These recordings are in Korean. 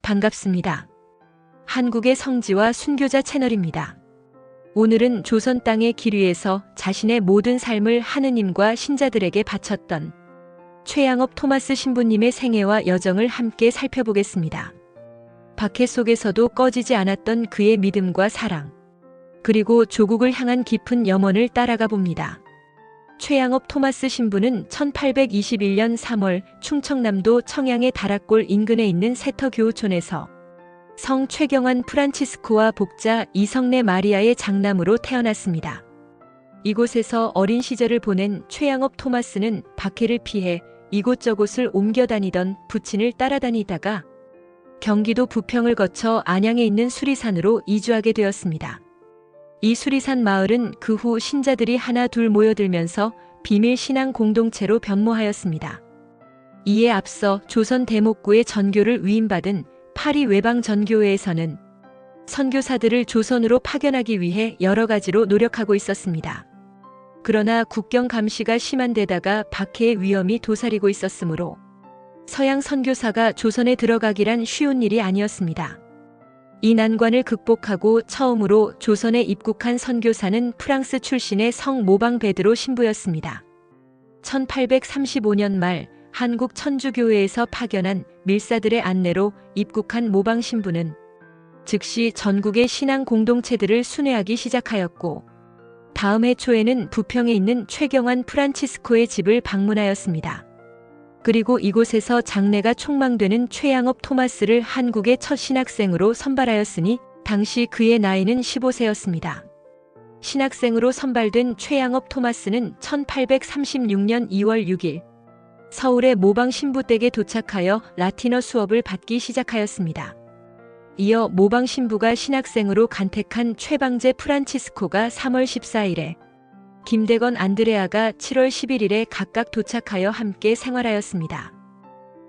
반갑습니다. 한국의 성지와 순교자 채널입니다. 오늘은 조선 땅의 길 위에서 자신의 모든 삶을 하느님과 신자들에게 바쳤던 최양업 토마스 신부님의 생애와 여정을 함께 살펴보겠습니다. 박해 속에서도 꺼지지 않았던 그의 믿음과 사랑, 그리고 조국을 향한 깊은 염원을 따라가 봅니다. 최양업 토마스 신부는 1821년 3월 충청남도 청양의 다락골 인근에 있는 세터교우촌에서 성 최경환 프란치스코와 복자 이성례 마리아의 장남으로 태어났습니다. 이곳에서 어린 시절을 보낸 최양업 토마스는 박해를 피해 이곳저곳을 옮겨 다니던 부친을 따라다니다가 경기도 부평을 거쳐 안양에 있는 수리산으로 이주하게 되었습니다. 이 수리산 마을은 그 후 신자들이 하나 둘 모여들면서 비밀 신앙 공동체로 변모하였습니다. 이에 앞서 조선 대목구의 전교를 위임받은 파리 외방 전교회에서는 선교사들을 조선으로 파견하기 위해 여러 가지로 노력하고 있었습니다. 그러나 국경 감시가 심한 데다가 박해의 위험이 도사리고 있었으므로 서양 선교사가 조선에 들어가기란 쉬운 일이 아니었습니다. 이 난관을 극복하고 처음으로 조선에 입국한 선교사는 프랑스 출신의 성 모방 베드로 신부였습니다. 1835년 말 한국 천주교회에서 파견한 밀사들의 안내로 입국한 모방 신부는 즉시 전국의 신앙 공동체들을 순회하기 시작하였고, 다음 해 초에는 부평에 있는 최경환 프란치스코의 집을 방문하였습니다. 그리고 이곳에서 장래가 촉망되는 최양업 토마스를 한국의 첫 신학생으로 선발하였으니 당시 그의 나이는 15세였습니다. 신학생으로 선발된 최양업 토마스는 1836년 2월 6일 서울의 모방 신부댁에 도착하여 라틴어 수업을 받기 시작하였습니다. 이어 모방 신부가 신학생으로 간택한 최방제 프란치스코가 3월 14일에 김대건 안드레아가 7월 11일에 각각 도착하여 함께 생활하였습니다.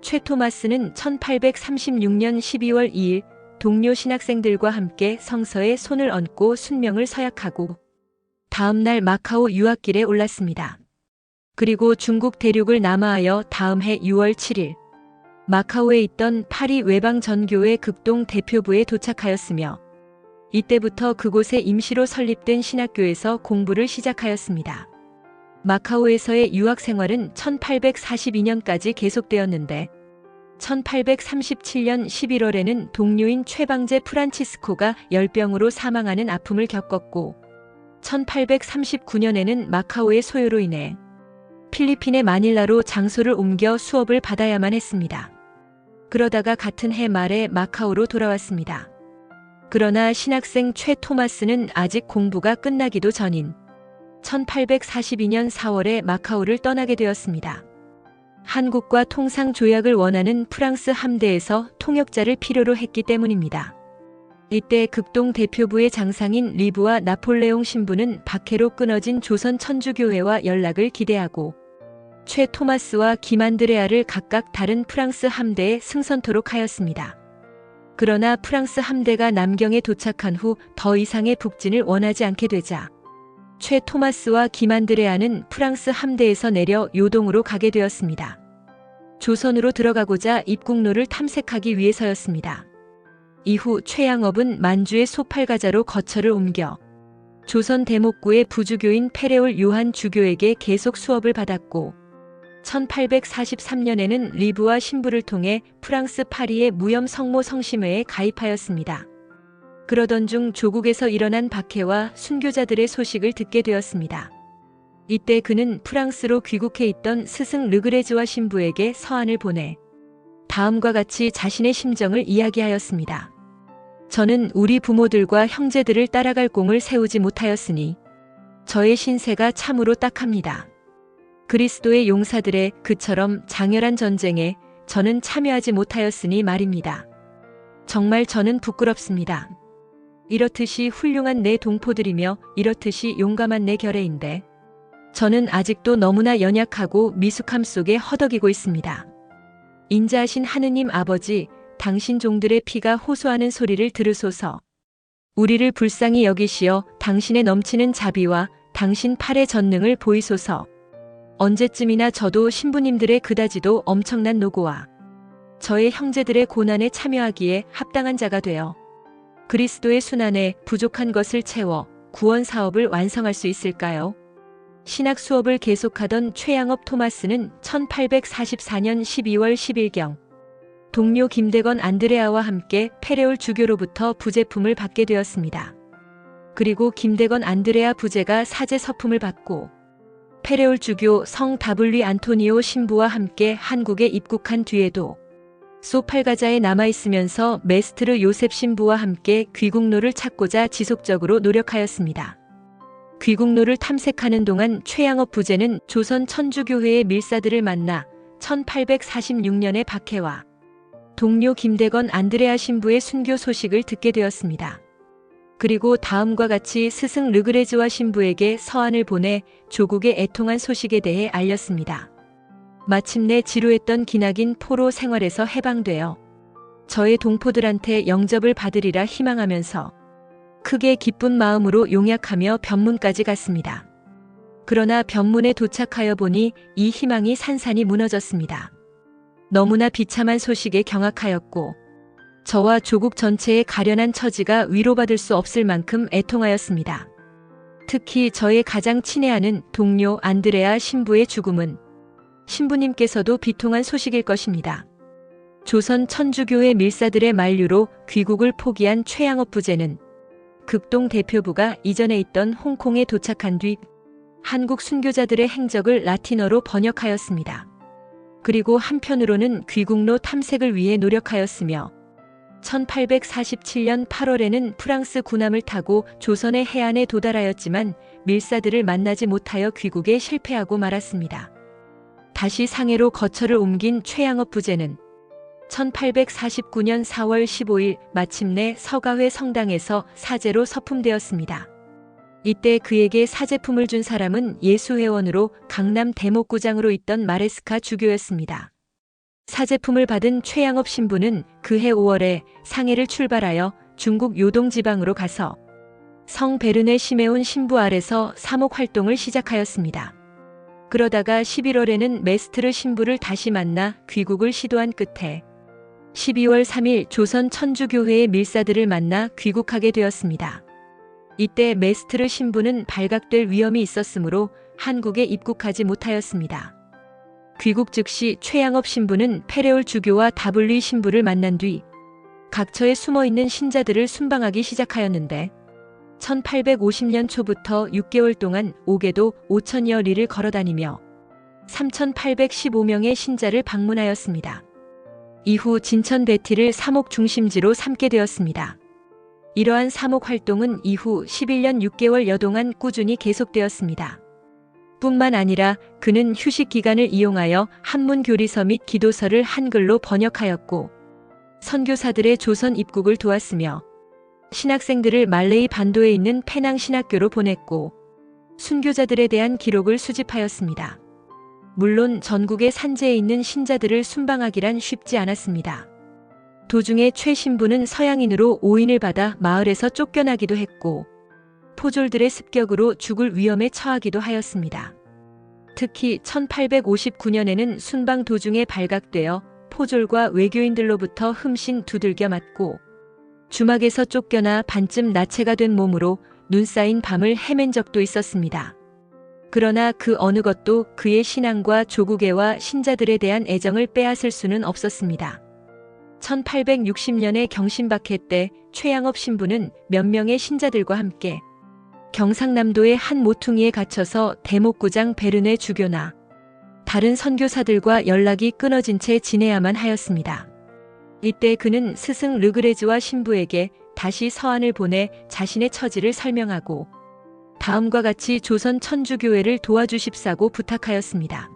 최 토마스는 1836년 12월 2일 동료 신학생들과 함께 성서에 손을 얹고 순명을 서약하고 다음 날 마카오 유학길에 올랐습니다. 그리고 중국 대륙을 남하하여 다음 해 6월 7일 마카오에 있던 파리 외방 전교회 극동 대표부에 도착하였으며 이때부터 그곳에 임시로 설립된 신학교에서 공부를 시작하였습니다. 마카오에서의 유학 생활은 1842년까지 계속되었는데 1837년 11월에는 동료인 최방제 프란치스코가 열병으로 사망하는 아픔을 겪었고 1839년에는 마카오의 소요로 인해 필리핀의 마닐라로 장소를 옮겨 수업을 받아야만 했습니다. 그러다가 같은 해 말에 마카오로 돌아왔습니다. 그러나 신학생 최 토마스는 아직 공부가 끝나기도 전인 1842년 4월에 마카오를 떠나게 되었습니다. 한국과 통상 조약을 원하는 프랑스 함대에서 통역자를 필요로 했기 때문입니다. 이때 극동 대표부의 장상인 리브와 나폴레옹 신부는 박해로 끊어진 조선 천주교회와 연락을 기대하고 최 토마스와 김안드레아를 각각 다른 프랑스 함대에 승선토록 하였습니다. 그러나 프랑스 함대가 남경에 도착한 후 더 이상의 북진을 원하지 않게 되자 최 토마스와 김안드레아는 프랑스 함대에서 내려 요동으로 가게 되었습니다. 조선으로 들어가고자 입국로를 탐색하기 위해서였습니다. 이후 최양업은 만주의 소팔가자로 거처를 옮겨 조선 대목구의 부주교인 페레올 요한 주교에게 계속 수업을 받았고 1843년에는 리브와 신부를 통해 프랑스 파리의 무염 성모 성심회에 가입하였습니다. 그러던 중 조국에서 일어난 박해와 순교자들의 소식을 듣게 되었습니다. 이때 그는 프랑스로 귀국해 있던 스승 르그레즈와 신부에게 서한을 보내 다음과 같이 자신의 심정을 이야기하였습니다. 저는 우리 부모들과 형제들을 따라갈 공을 세우지 못하였으니 저의 신세가 참으로 딱합니다. 그리스도의 용사들의 그처럼 장렬한 전쟁에 저는 참여하지 못하였으니 말입니다. 정말 저는 부끄럽습니다. 이렇듯이 훌륭한 내 동포들이며 이렇듯이 용감한 내 결애인데 저는 아직도 너무나 연약하고 미숙함 속에 허덕이고 있습니다. 인자하신 하느님 아버지, 당신 종들의 피가 호소하는 소리를 들으소서. 우리를 불쌍히 여기시어 당신의 넘치는 자비와 당신 팔의 전능을 보이소서. 언제쯤이나 저도 신부님들의 그다지도 엄청난 노고와 저의 형제들의 고난에 참여하기에 합당한 자가 되어 그리스도의 순환에 부족한 것을 채워 구원 사업을 완성할 수 있을까요? 신학 수업을 계속하던 최양업 토마스는 1844년 12월 10일경 동료 김대건 안드레아와 함께 페레올 주교로부터 부제품을 받게 되었습니다. 그리고 김대건 안드레아 부제가 사제 서품을 받고 페레올 주교 성 W 안토니오 신부와 함께 한국에 입국한 뒤에도 소팔가자에 남아있으면서 메스트르 요셉 신부와 함께 귀국로를 찾고자 지속적으로 노력하였습니다. 귀국로를 탐색하는 동안 최양업 부제는 조선 천주교회의 밀사들을 만나 1846년에 박해와 동료 김대건 안드레아 신부의 순교 소식을 듣게 되었습니다. 그리고 다음과 같이 스승 르그레즈와 신부에게 서한을 보내 조국의 애통한 소식에 대해 알렸습니다. 마침내 지루했던 기나긴 포로 생활에서 해방되어 저의 동포들한테 영접을 받으리라 희망하면서 크게 기쁜 마음으로 용약하며 변문까지 갔습니다. 그러나 변문에 도착하여 보니 이 희망이 산산이 무너졌습니다. 너무나 비참한 소식에 경악하였고 저와 조국 전체의 가련한 처지가 위로받을 수 없을 만큼 애통하였습니다. 특히 저의 가장 친애하는 동료 안드레아 신부의 죽음은 신부님께서도 비통한 소식일 것입니다. 조선 천주교회 밀사들의 만류로 귀국을 포기한 최양업 부제는 극동 대표부가 이전에 있던 홍콩에 도착한 뒤 한국 순교자들의 행적을 라틴어로 번역하였습니다. 그리고 한편으로는 귀국로 탐색을 위해 노력하였으며 1847년 8월에는 프랑스 군함을 타고 조선의 해안에 도달하였지만 밀사들을 만나지 못하여 귀국에 실패하고 말았습니다. 다시 상해로 거처를 옮긴 최양업 부제는 1849년 4월 15일 마침내 서가회 성당에서 사제로 서품되었습니다. 이때 그에게 사제품을 준 사람은 예수회원으로 강남 대목구장으로 있던 마레스카 주교였습니다. 사제품을 받은 최양업 신부는 그해 5월에 상해를 출발하여 중국 요동 지방으로 가서 성 베르네 시메온 신부 아래서 사목 활동을 시작하였습니다. 그러다가 11월에는 메스트르 신부를 다시 만나 귀국을 시도한 끝에 12월 3일 조선 천주교회의 밀사들을 만나 귀국하게 되었습니다. 이때 메스트르 신부는 발각될 위험이 있었으므로 한국에 입국하지 못하였습니다. 귀국 즉시 최양업 신부는 페레올 주교와 W 신부를 만난 뒤 각처에 숨어있는 신자들을 순방하기 시작하였는데 1850년 초부터 6개월 동안 옥에도 5천여 리를 걸어다니며 3,815명의 신자를 방문하였습니다. 이후 진천 베티를 사목 중심지로 삼게 되었습니다. 이러한 사목 활동은 이후 11년 6개월여 동안 꾸준히 계속되었습니다. 뿐만 아니라 그는 휴식 기간을 이용하여 한문 교리서 및 기도서를 한글로 번역하였고 선교사들의 조선 입국을 도왔으며 신학생들을 말레이 반도에 있는 페낭 신학교로 보냈고 순교자들에 대한 기록을 수집하였습니다. 물론 전국의 산지에 있는 신자들을 순방하기란 쉽지 않았습니다. 도중에 최 신부는 서양인으로 오인을 받아 마을에서 쫓겨나기도 했고 포졸들의 습격으로 죽을 위험에 처하기도 하였습니다. 특히 1859년에는 순방 도중에 발각되어 포졸과 외교인들로부터 흠신 두들겨 맞고 주막에서 쫓겨나 반쯤 나체가 된 몸으로 눈 쌓인 밤을 헤맨 적도 있었습니다. 그러나 그 어느 것도 그의 신앙과 조국애와 신자들에 대한 애정을 빼앗을 수는 없었습니다. 1860년의 경신박해 때 최양업 신부는 몇 명의 신자들과 함께 경상남도의 한 모퉁이에 갇혀서 대목구장 베르네 주교나 다른 선교사들과 연락이 끊어진 채 지내야만 하였습니다. 이때 그는 스승 르그레즈와 신부에게 다시 서한을 보내 자신의 처지를 설명하고 다음과 같이 조선 천주교회를 도와주십사고 부탁하였습니다.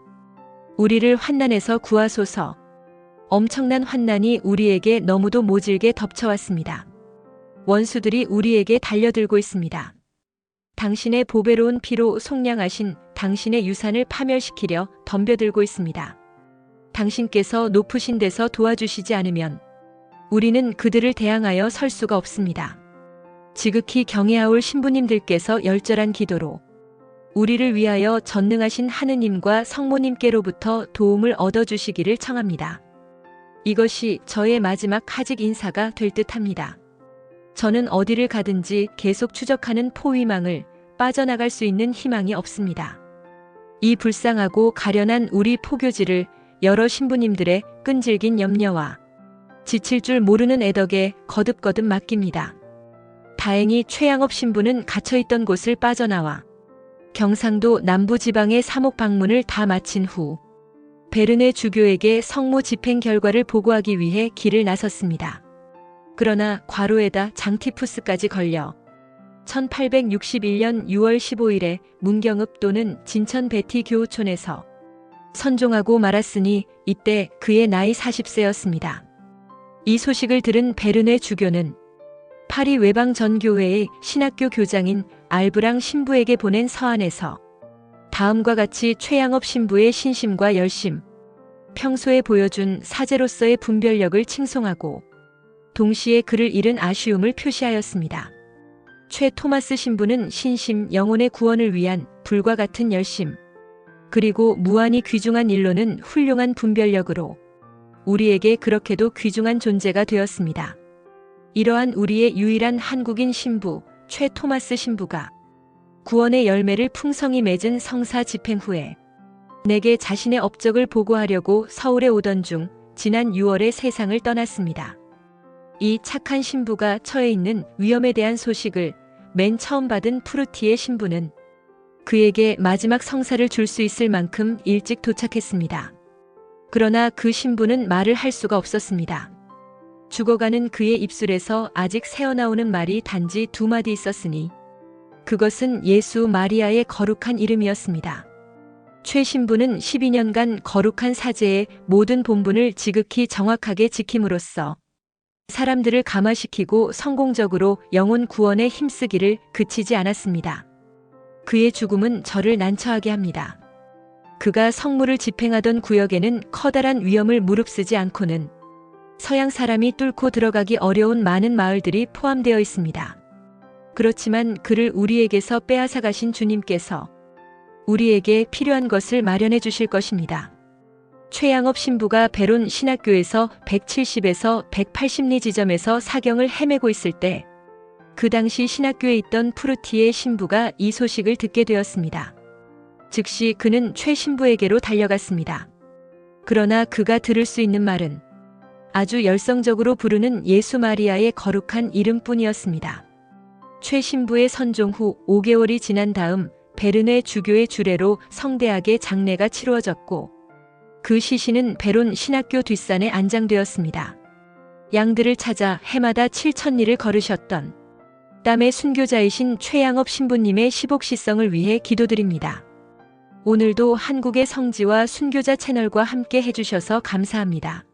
우리를 환난에서 구하소서. 엄청난 환난이 우리에게 너무도 모질게 덮쳐왔습니다. 원수들이 우리에게 달려들고 있습니다. 당신의 보배로운 피로 속량하신 당신의 유산을 파멸시키려 덤벼들고 있습니다. 당신께서 높으신 데서 도와주시지 않으면 우리는 그들을 대항하여 설 수가 없습니다. 지극히 경외하올 신부님들께서 열절한 기도로 우리를 위하여 전능하신 하느님과 성모님께로부터 도움을 얻어주시기를 청합니다. 이것이 저의 마지막 하직 인사가 될 듯합니다. 저는 어디를 가든지 계속 추적하는 포위망을 빠져나갈 수 있는 희망이 없습니다. 이 불쌍하고 가련한 우리 포교지를 여러 신부님들의 끈질긴 염려와 지칠 줄 모르는 애덕에 거듭거듭 맡깁니다. 다행히 최양업 신부는 갇혀있던 곳을 빠져나와 경상도 남부지방의 사목 방문을 다 마친 후 베르네 주교에게 성모 집행 결과를 보고하기 위해 길을 나섰습니다. 그러나 과로에다 장티푸스까지 걸려 1861년 6월 15일에 문경읍 또는 진천 베티 교우촌에서 선종하고 말았으니 이때 그의 나이 40세였습니다. 이 소식을 들은 베르네 주교는 파리 외방 전교회의 신학교 교장인 알브랑 신부에게 보낸 서한에서 다음과 같이 최양업 신부의 신심과 열심, 평소에 보여준 사제로서의 분별력을 칭송하고 동시에 그를 잃은 아쉬움을 표시하였습니다. 최 토마스 신부는 신심 영혼의 구원을 위한 불과 같은 열심, 그리고 무한히 귀중한 일로는 훌륭한 분별력으로 우리에게 그렇게도 귀중한 존재가 되었습니다. 이러한 우리의 유일한 한국인 신부 최 토마스 신부가 구원의 열매를 풍성히 맺은 성사 집행 후에 내게 자신의 업적을 보고하려고 서울에 오던 중 지난 6월에 세상을 떠났습니다. 이 착한 신부가 처해 있는 위험에 대한 소식을 맨 처음 받은 프루티의 신부는 그에게 마지막 성사를 줄 수 있을 만큼 일찍 도착했습니다. 그러나 그 신부는 말을 할 수가 없었습니다. 죽어가는 그의 입술에서 아직 새어나오는 말이 단지 2마디 있었으니 그것은 예수 마리아의 거룩한 이름이었습니다. 최 신부는 12년간 거룩한 사제의 모든 본분을 지극히 정확하게 지킴으로써 사람들을 감화시키고 성공적으로 영혼 구원에 힘쓰기를 그치지 않았습니다. 그의 죽음은 저를 난처하게 합니다. 그가 성물을 집행하던 구역에는 커다란 위험을 무릅쓰지 않고는 서양 사람이 뚫고 들어가기 어려운 많은 마을들이 포함되어 있습니다. 그렇지만 그를 우리에게서 빼앗아 가신 주님께서 우리에게 필요한 것을 마련해 주실 것입니다. 최양업 신부가 베론 신학교에서 170에서 180리 지점에서 사경을 헤매고 있을 때 그 당시 신학교에 있던 프루티의 신부가 이 소식을 듣게 되었습니다. 즉시 그는 최 신부에게로 달려갔습니다. 그러나 그가 들을 수 있는 말은 아주 열성적으로 부르는 예수 마리아의 거룩한 이름뿐이었습니다. 최 신부의 선종 후 5개월이 지난 다음 베르네 주교의 주례로 성대하게 장례가 치루어졌고 그 시신은 베론 신학교 뒷산에 안장되었습니다. 양들을 찾아 해마다 7,000리를 걸으셨던 땀의 순교자이신 최양업 신부님의 시복시성을 위해 기도드립니다. 오늘도 한국의 성지와 순교자 채널과 함께 해주셔서 감사합니다.